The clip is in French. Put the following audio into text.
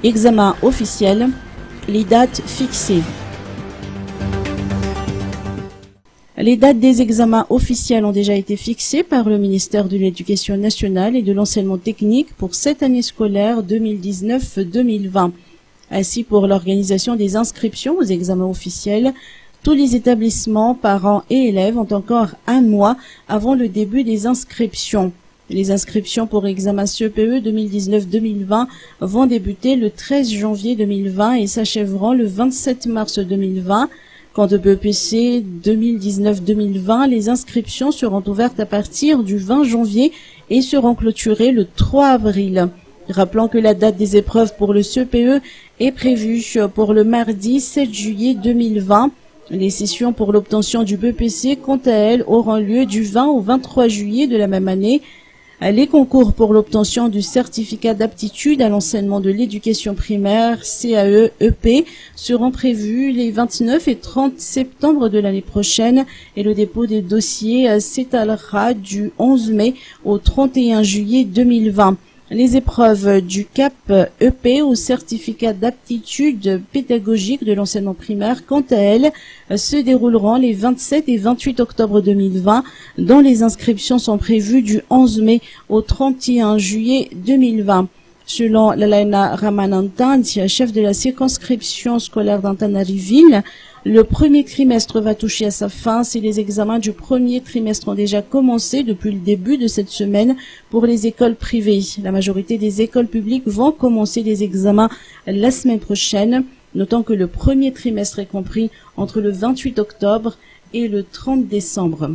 Examen officiel, les dates fixées. Les dates des examens officiels ont déjà été fixées par le ministère de l'Éducation nationale et de l'enseignement technique pour cette année scolaire 2019-2020. Ainsi, pour l'organisation des inscriptions aux examens officiels, tous les établissements, parents et élèves ont encore un mois avant le début des inscriptions. Les inscriptions pour examen CEPE 2019-2020 vont débuter le 13 janvier 2020 et s'achèveront le 27 mars 2020. Quant au BEPC 2019-2020, les inscriptions seront ouvertes à partir du 20 janvier et seront clôturées le 3 avril. Rappelons que la date des épreuves pour le CEPE est prévue pour le mardi 7 juillet 2020. Les sessions pour l'obtention du BEPC, quant à elles, auront lieu du 20 au 23 juillet de la même année. Les concours pour l'obtention du certificat d'aptitude à l'enseignement de l'éducation primaire, CAE-EP, seront prévus les 29 et 30 septembre de l'année prochaine et le dépôt des dossiers s'étalera du 11 mai au 31 juillet 2020. Les épreuves du CAP EP au certificat d'aptitude pédagogique de l'enseignement primaire, quant à elles, se dérouleront les 27 et 28 octobre 2020, dont les inscriptions sont prévues du 11 mai au 31 juillet 2020. Selon Lalaina Ramananthan, chef de la circonscription scolaire d'Antananarivo, le premier trimestre va toucher à sa fin si les examens du premier trimestre ont déjà commencé depuis le début de cette semaine pour les écoles privées. La majorité des écoles publiques vont commencer les examens la semaine prochaine, notant que le premier trimestre est compris entre le 28 octobre et le 30 décembre.